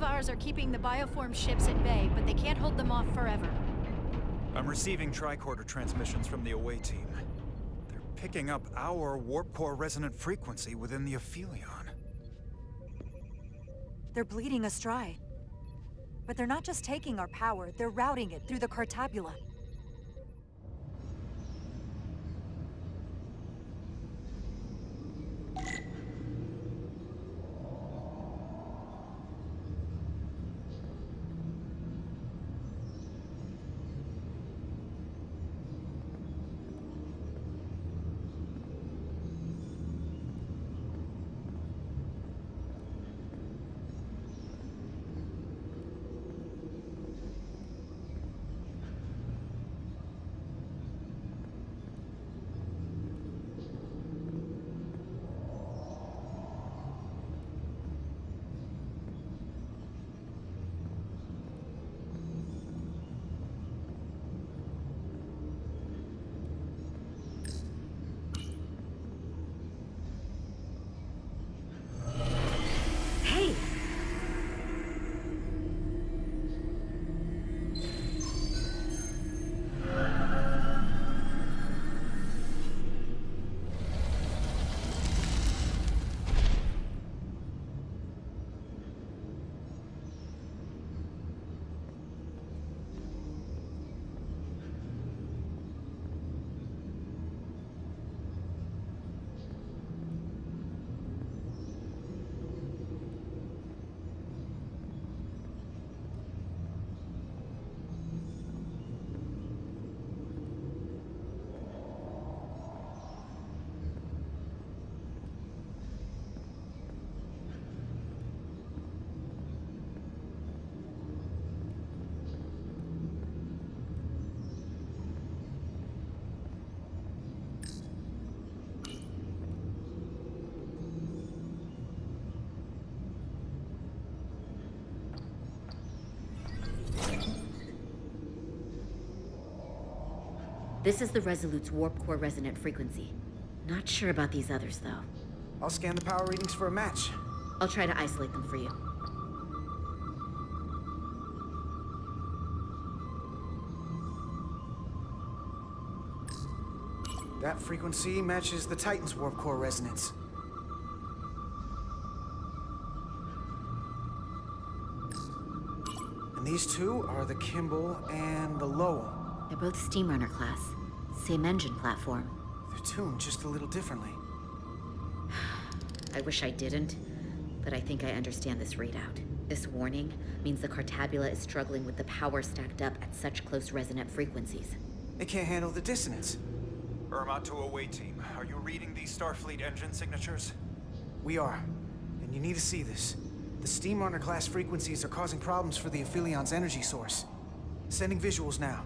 of ours are keeping the bioform ships at bay, but they can't hold them off forever. I'm receiving tricorder transmissions from the away team. They're picking up our warp core resonant frequency within the Aphelion. They're bleeding us dry. But they're not just taking our power, they're routing it through the Cartabula. This is the Resolute's warp core resonant frequency. Not sure about these others, though. I'll scan the power readings for a match. I'll try to isolate them for you. That frequency matches the Titan's warp core resonance. And these two are the Kimball and the Lowell. They're both Steamrunner class. Same engine platform. They're tuned just a little differently. I wish I didn't, but I think I understand this readout. This warning means the Cartabula is struggling with the power stacked up at such close resonant frequencies. They can't handle the dissonance. Irma to away team. Are you reading these Starfleet engine signatures? We are. And you need to see this. The Steamrunner class frequencies are causing problems for the Aphelion's energy source. Sending visuals now.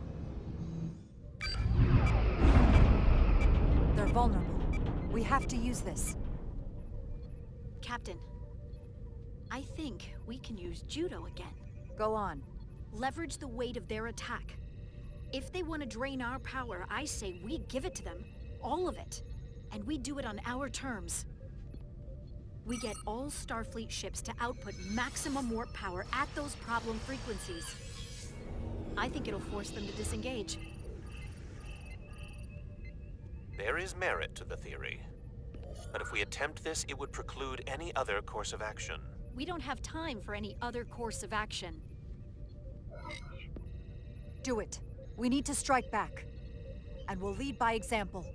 They're vulnerable. We have to use this. Captain, I think we can use judo again. Go on. Leverage the weight of their attack. If they want to drain our power, I say we give it to them. All of it. And we do it on our terms. We get all Starfleet ships to output maximum warp power at those problem frequencies. I think it'll force them to disengage. There is merit to the theory. But if we attempt this, it would preclude any other course of action. We don't have time for any other course of action. Do it. We need to strike back. And we'll lead by example.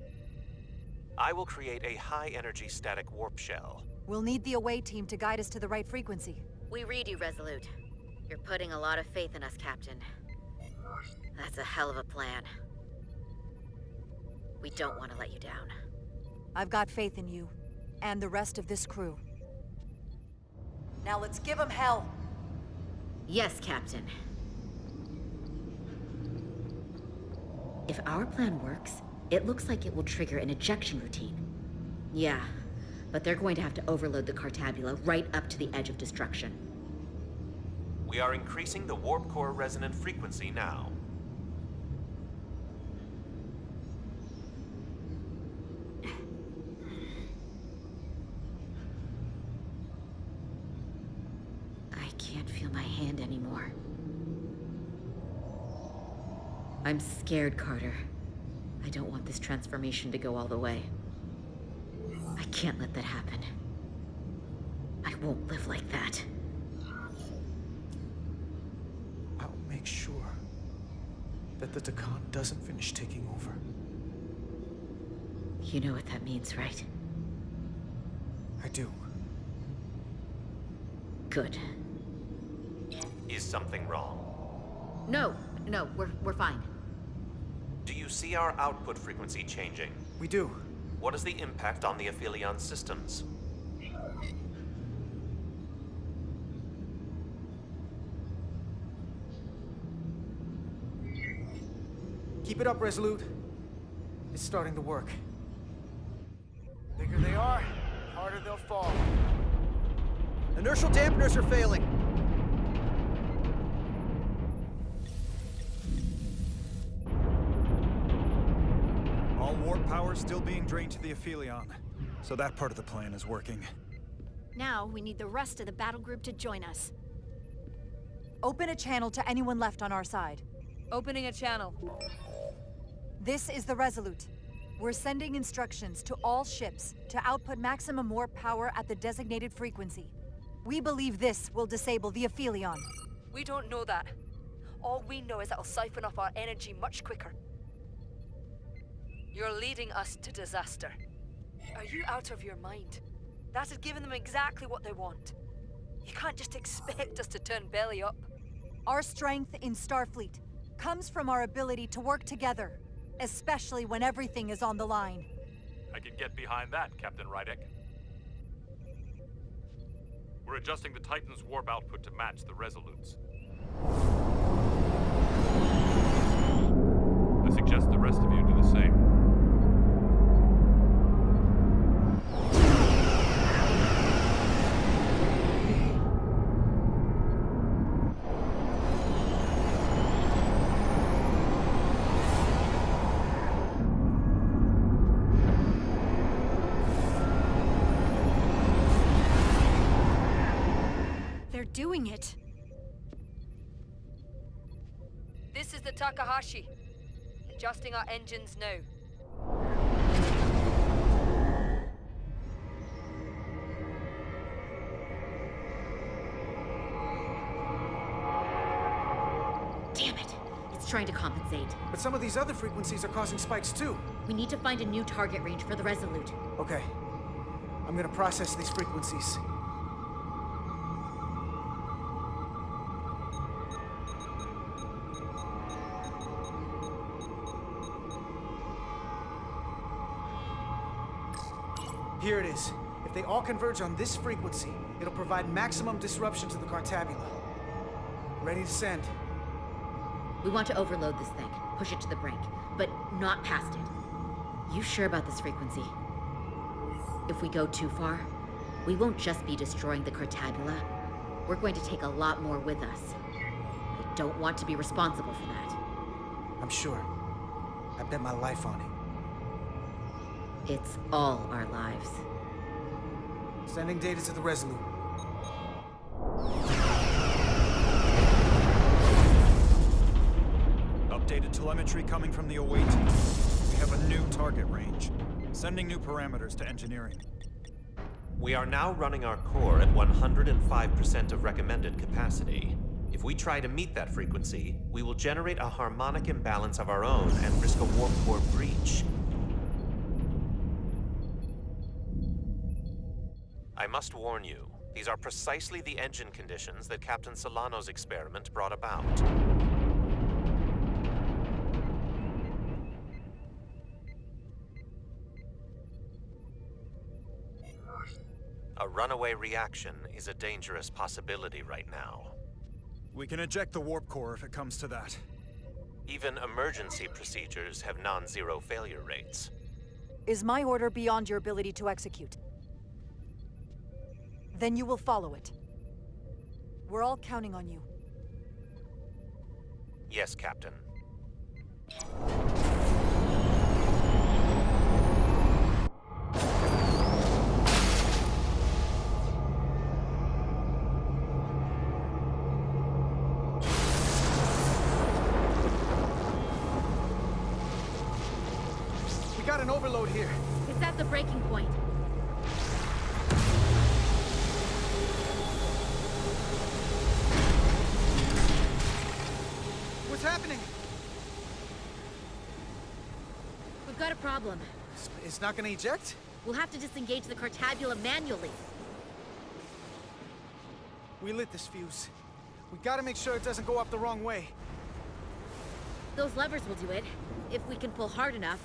I will create a high-energy static warp shell. We'll need the away team to guide us to the right frequency. We read you, Resolute. You're putting a lot of faith in us, Captain. That's a hell of a plan. We don't want to let you down. I've got faith in you, and the rest of this crew. Now let's give them hell! Yes, Captain. If our plan works, it looks like it will trigger an ejection routine. Yeah, but they're going to have to overload the Cartabula right up to the edge of destruction. We are increasing the warp core resonant frequency now. I I can't feel my hand anymore. I'm scared, Carter. I don't want this transformation to go all the way. I can't let that happen. I won't live like that. I'll make sure that the Deccan doesn't finish taking over. You know what that means, right? I do. Good. Is something wrong? No, we're fine. Do you see our output frequency changing? We do. What is the impact on the Aphelion systems? Keep it up, Resolute. It's starting to work. Bigger they are, harder they'll fall. Inertial dampeners are failing. All warp power still being drained to the Aphelion, so that part of the plan is working. Now we need the rest of the battle group to join us. Open a channel to anyone left on our side. Opening a channel. This is the Resolute. We're sending instructions to all ships to output maximum warp power at the designated frequency. We believe this will disable the Aphelion. We don't know that. All we know is it'll siphon off our energy much quicker. You're leading us to disaster. Are you out of your mind? That has given them exactly what they want. You can't just expect us to turn belly up. Our strength in Starfleet comes from our ability to work together, especially when everything is on the line. I can get behind that, Captain Rydek. We're adjusting the Titan's warp output to match the Resolute's. I suggest the rest of you do the same. They're doing it. This is the Takahashi. Adjusting our engines now. Damn it! It's trying to compensate. But some of these other frequencies are causing spikes too. We need to find a new target range for the Resolute. Okay. I'm gonna process these frequencies. Here it is. If they all converge on this frequency, it'll provide maximum disruption to the Cartabula. Ready to send. We want to overload this thing, push it to the brink, but not past it. You sure about this frequency? If we go too far, we won't just be destroying the Cartabula. We're going to take a lot more with us. I don't want to be responsible for that. I'm sure. I bet my life on it. It's all our lives. Sending data to the Resolute. Updated telemetry coming from the away team. We have a new target range. Sending new parameters to engineering. We are now running our core at 105% of recommended capacity. If we try to meet that frequency, we will generate a harmonic imbalance of our own and risk a warp core breach. I must warn you, these are precisely the engine conditions that Captain Solano's experiment brought about. A runaway reaction is a dangerous possibility right now. We can eject the warp core if it comes to that. Even emergency procedures have non-zero failure rates. Is my order beyond your ability to execute? Then you will follow it. We're all counting on you. Yes, Captain. got an overload here. It's at the breaking point. What's happening? We've got a problem. It's not gonna eject? We'll have to disengage the cartabula manually. We lit this fuse. We gotta make sure it doesn't go up the wrong way. Those levers will do it, if we can pull hard enough.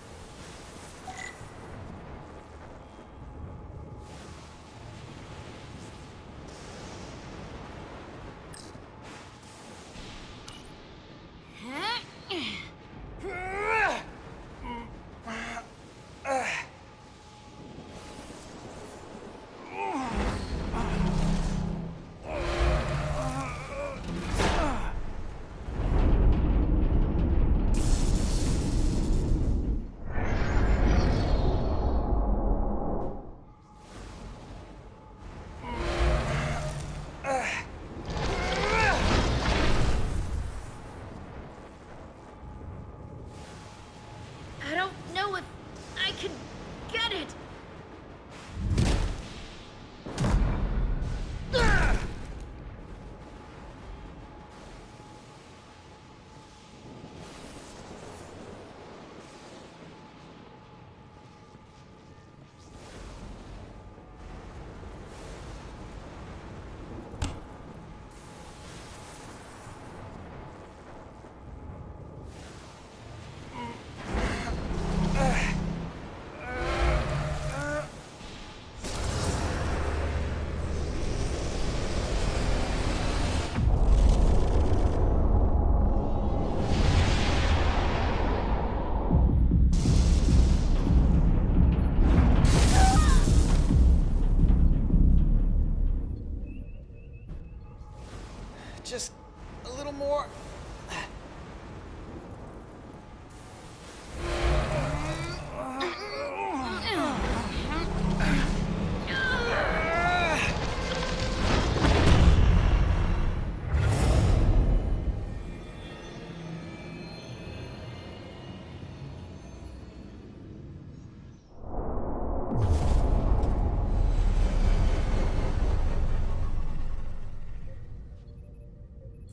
I don't know if I can get it. Just a little more.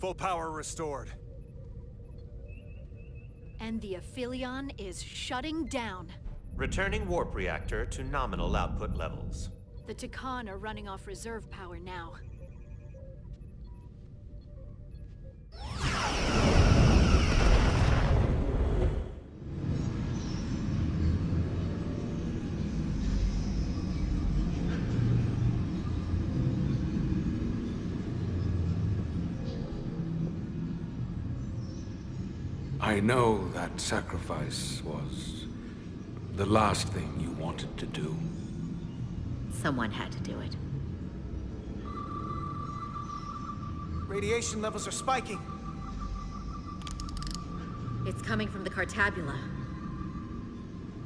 Full power restored. And the Aphelion is shutting down. Returning warp reactor to nominal output levels. The Takan are running off reserve power now. I know that sacrifice was the last thing you wanted to do. Someone had to do it. Radiation levels are spiking. It's coming from the cartabula.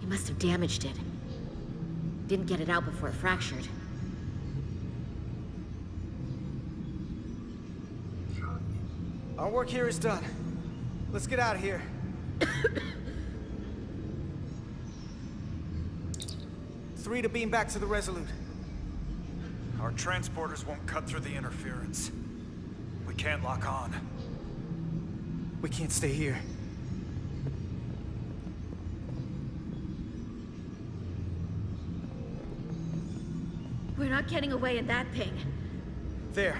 He must have damaged it. Didn't get it out before it fractured. Our work here is done. Let's get out of here. 3 to beam back to the Resolute. Our transporters won't cut through the interference. We can't lock on. We can't stay here. We're not getting away in that thing. There.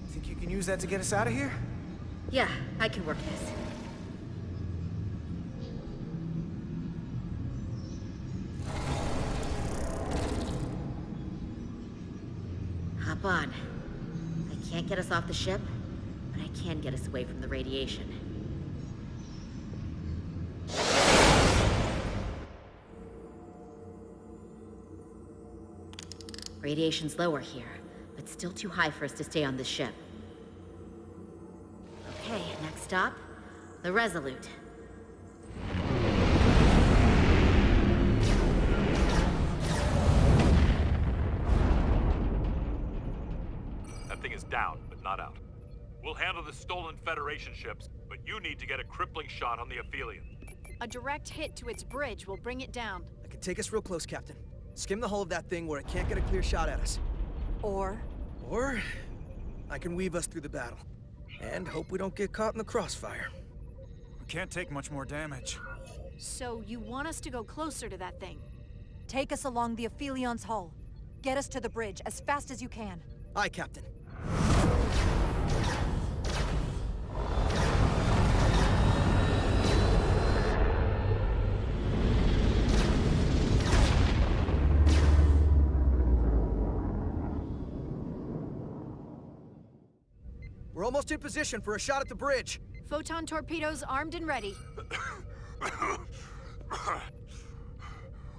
Think you can use that to get us out of here? Yeah, I can work this. Hop on. I can't get us off the ship, but I can get us away from the radiation. Radiation's lower here, but still too high for us to stay on this ship. Okay, next stop, the Resolute. That thing is down, but not out. We'll handle the stolen Federation ships, but you need to get a crippling shot on the Aphelion. A direct hit to its bridge will bring it down. I can take us real close, Captain. Skim the hull of that thing where it can't get a clear shot at us. Or Or I can weave us through the battle. And hope we don't get caught in the crossfire. We can't take much more damage. So you want us to go closer to that thing? take us along the Aphelion's hull. Get us to the bridge as fast as you can. Aye, Captain. We're almost in position for a shot at the bridge. Photon torpedoes armed and ready.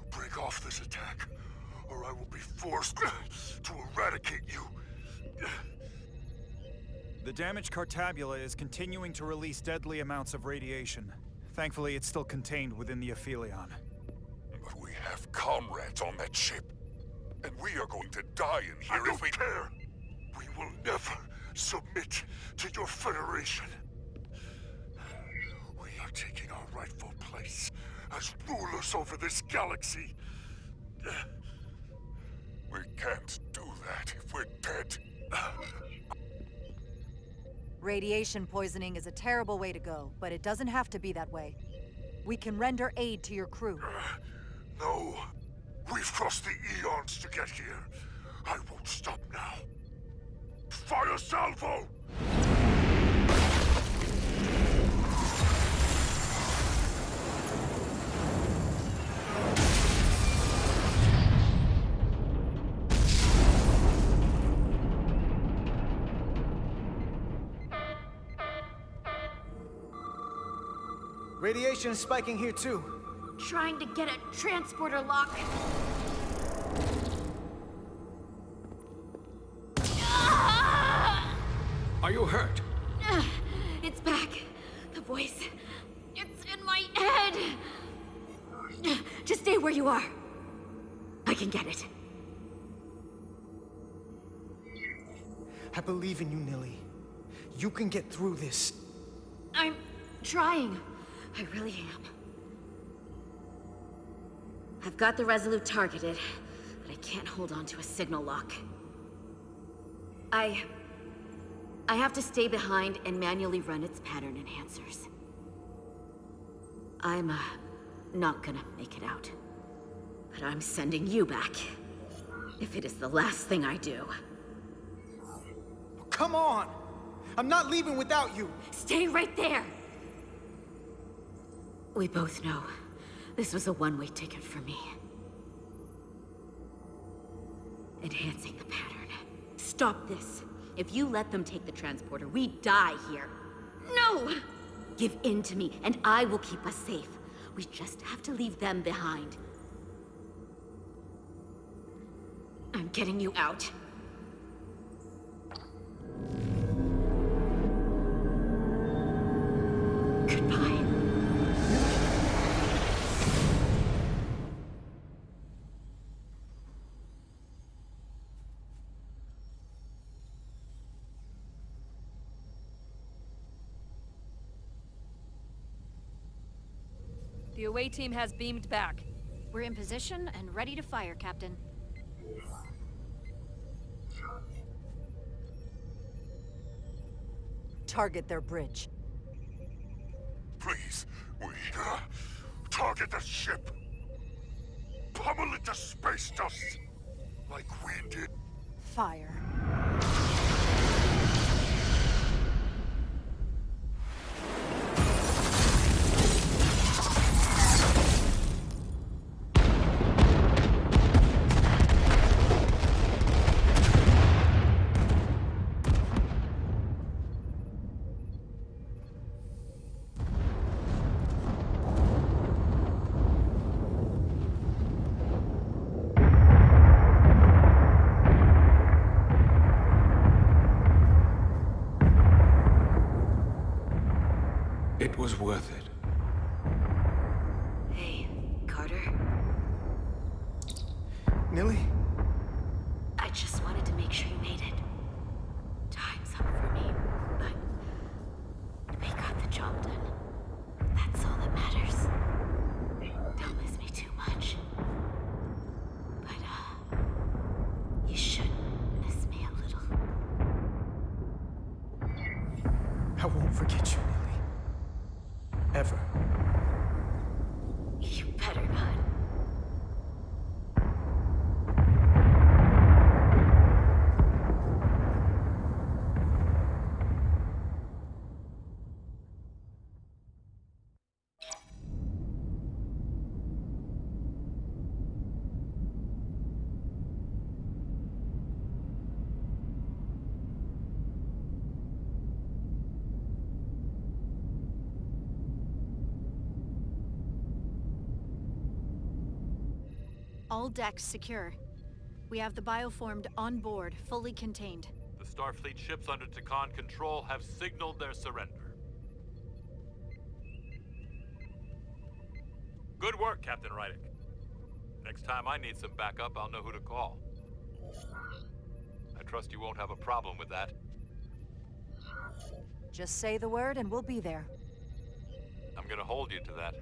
Break off this attack, or I will be forced to eradicate you. The damaged Cartabula is continuing to release deadly amounts of radiation. Thankfully, it's still contained within the Aphelion. But we have comrades on that ship, and we are going to die in here if we... I don't care! We will never submit to your Federation. We are taking our rightful place as rulers over this galaxy. We can't do that if we're dead. Radiation poisoning is a terrible way to go, but it doesn't have to be that way. We can render aid to your crew. No. We've crossed the eons to get here. I won't stop now. Fire salvo! Radiation is spiking here too. Trying to get a transporter lock. Are you hurt? It's back. The voice. It's in my head. Just stay where you are. I can get it. I believe in you, Nilly. You can get through this. I'm trying. I really am. I've got the Resolute targeted, but I can't hold on to a signal lock. I have to stay behind and manually run its pattern enhancers. I'm, not gonna make it out. But I'm sending you back. If it is the last thing I do. Come on! I'm not leaving without you! Stay right there! We both know this was a one-way ticket for me. Enhancing the pattern. Stop this. If you let them take the transporter, we die here. No! Give in to me, and I will keep us safe. We just have to leave them behind. I'm getting you out. Goodbye. The away team has beamed back. We're in position and ready to fire, Captain. Target their bridge. Please, we target the ship. Pummel it to space dust, like we did. Fire. It was worth it. Hey, Carter. Nilly? I just wanted to make sure you made it. Time's up for me, but forget you, Neely. Ever. You better not. All decks secure. We have the bioformed on board, fully contained. The Starfleet ships under Takan control have signaled their surrender. Good work, Captain Rydick. Next time I need some backup, I'll know who to call. I trust you won't have a problem with that. Just say the word and we'll be there. I'm gonna hold you to that.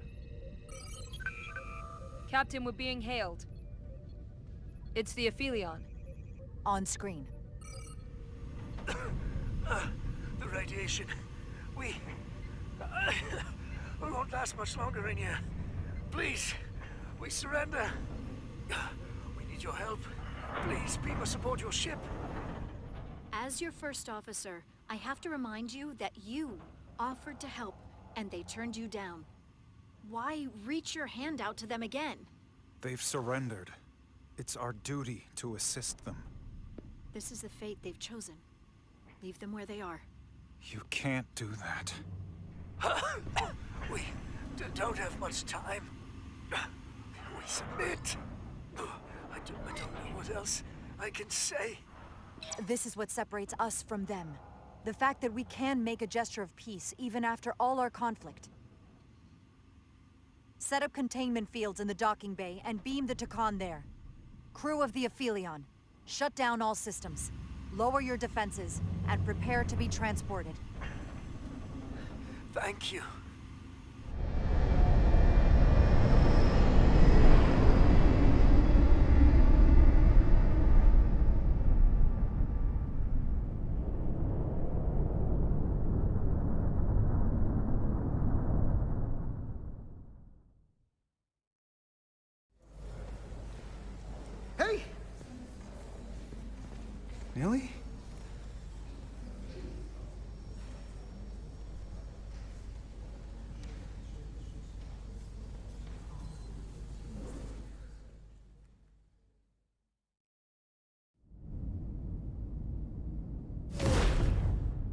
Captain, we're being hailed. It's the Aphelion. On screen. The radiation. We won't last much longer in here. Please, we surrender. We need your help. Please, people support your ship. As your first officer, I have to remind you that you offered to help, and they turned you down. Why reach your hand out to them again? They've surrendered. It's our duty to assist them. This is the fate they've chosen. Leave them where they are. You can't do that. We don't have much time. We submit. I don't know what else I can say. This is what separates us from them. The fact that we can make a gesture of peace even after all our conflict. Set up containment fields in the docking bay and beam the Takan there. Crew of the Aphelion, shut down all systems. Lower your defenses and prepare to be transported. Thank you. Hey! Neely?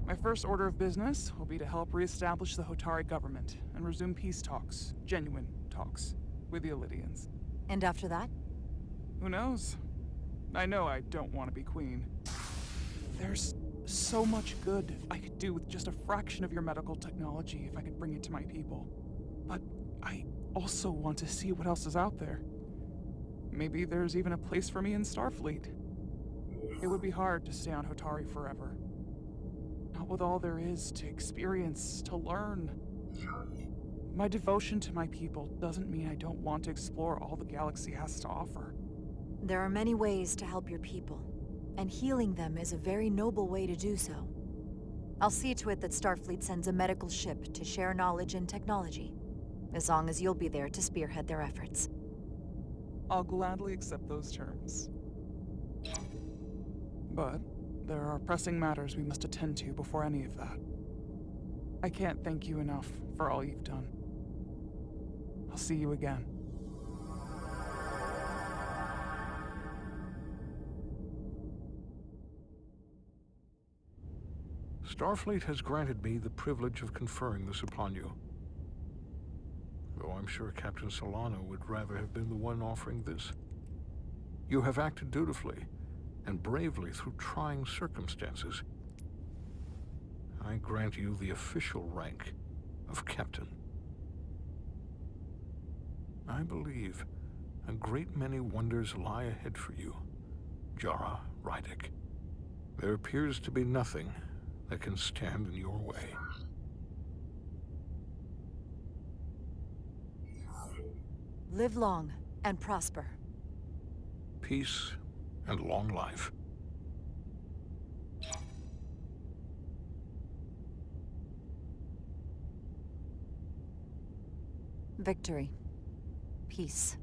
My first order of business will be to help reestablish the Hotari government and resume peace talks, genuine talks, with the Illidians. And after that? Who knows? I know I don't want to be queen. There's so much good I could do with just a fraction of your medical technology if I could bring it to my people. But I also want to see what else is out there. Maybe there's even a place for me in Starfleet. It would be hard to stay on Hotari forever. Not with all there is to experience, to learn. My devotion to my people doesn't mean I don't want to explore all the galaxy has to offer. There are many ways to help your people, and healing them is a very noble way to do so. I'll see to it that Starfleet sends a medical ship to share knowledge and technology, as long as you'll be there to spearhead their efforts. I'll gladly accept those terms. But there are pressing matters we must attend to before any of that. I can't thank you enough for all you've done. I'll see you again. Starfleet has granted me the privilege of conferring this upon you. Though I'm sure Captain Solano would rather have been the one offering this. You have acted dutifully and bravely through trying circumstances. I grant you the official rank of Captain. I believe a great many wonders lie ahead for you, Jara Rydick. There appears to be nothing that can stand in your way. Live long and prosper. Peace and long life. Victory. Peace.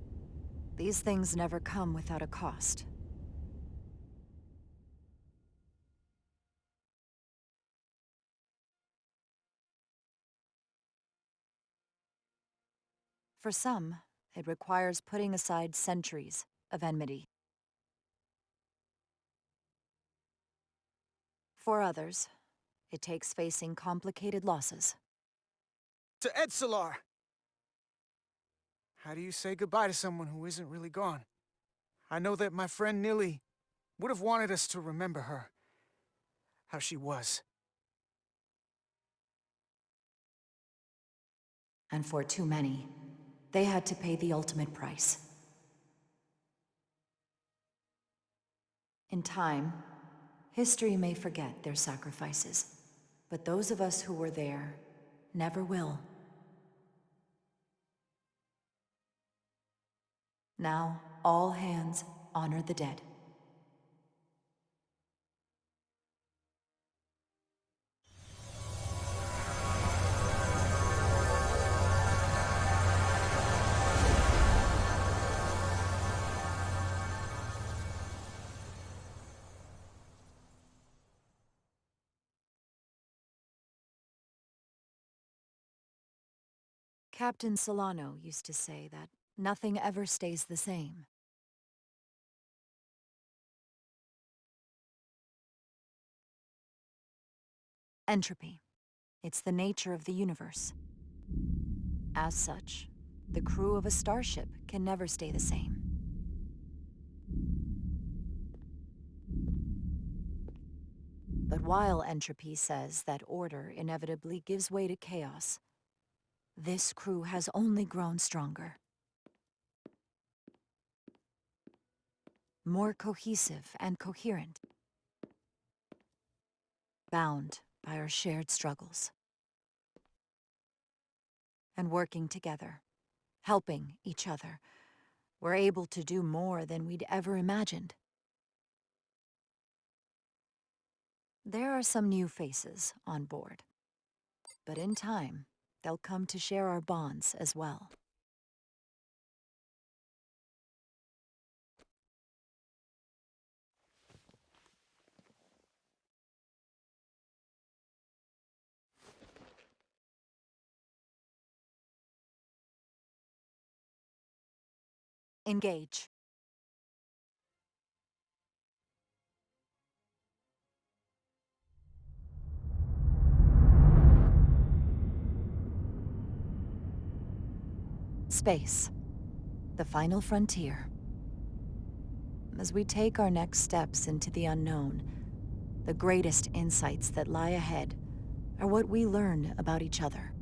These things never come without a cost. For some, it requires putting aside centuries of enmity. For others, it takes facing complicated losses. To Edsalar! How do you say goodbye to someone who isn't really gone? I know that my friend Nili would have wanted us to remember her. How she was. And for too many, they had to pay the ultimate price. In time, history may forget their sacrifices, but those of us who were there never will. Now, all hands honor the dead. Captain Solano used to say that nothing ever stays the same. Entropy. It's the nature of the universe. As such, the crew of a starship can never stay the same. But while entropy says that order inevitably gives way to chaos, this crew has only grown stronger. More cohesive and coherent. Bound by our shared struggles. And working together, helping each other, we're able to do more than we'd ever imagined. There are some new faces on board, but in time, they'll come to share our bonds as well. Engage. Space. The final frontier. As we take our next steps into the unknown, the greatest insights that lie ahead are what we learn about each other.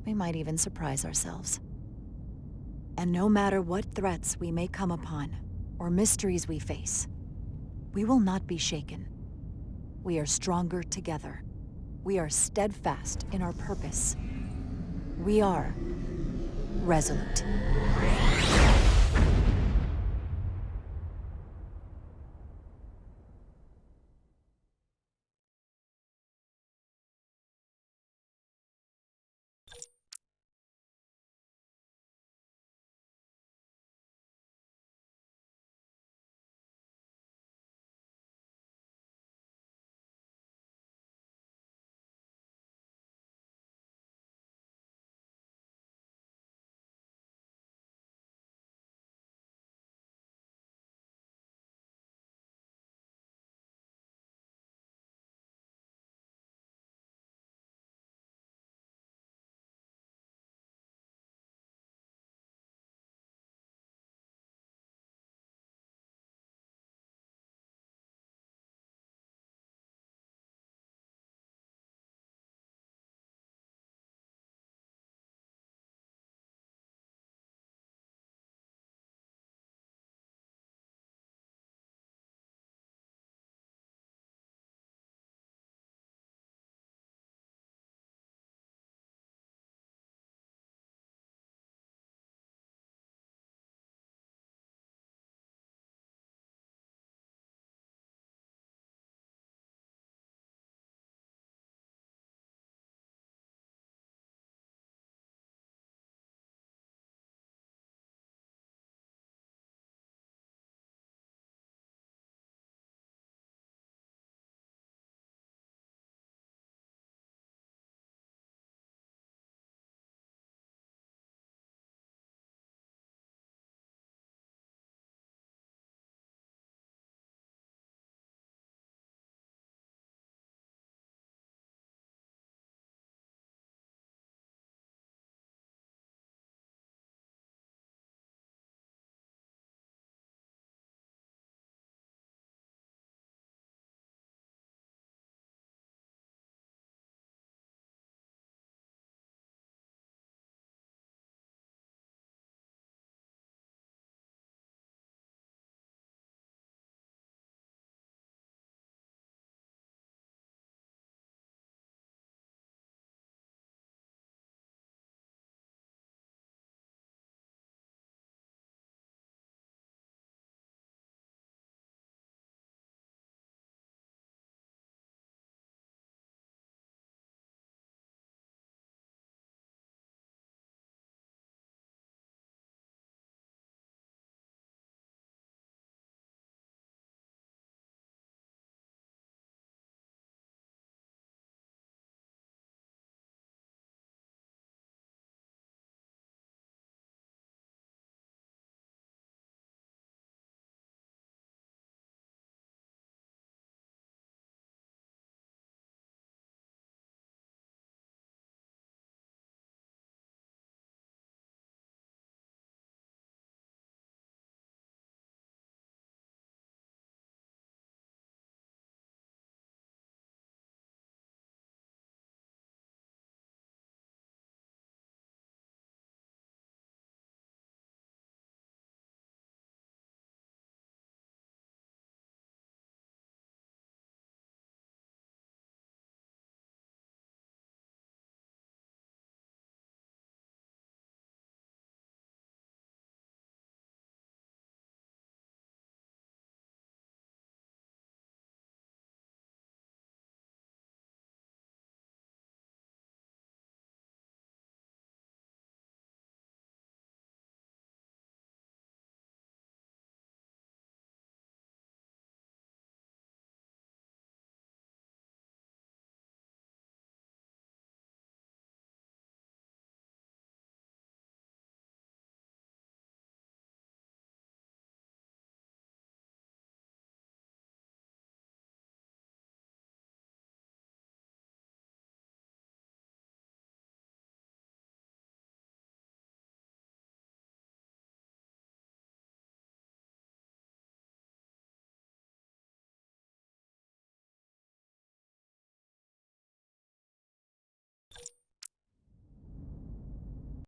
We might even surprise ourselves. And no matter what threats we may come upon, or mysteries we face, we will not be shaken. We are stronger together. We are steadfast in our purpose. We are resolute.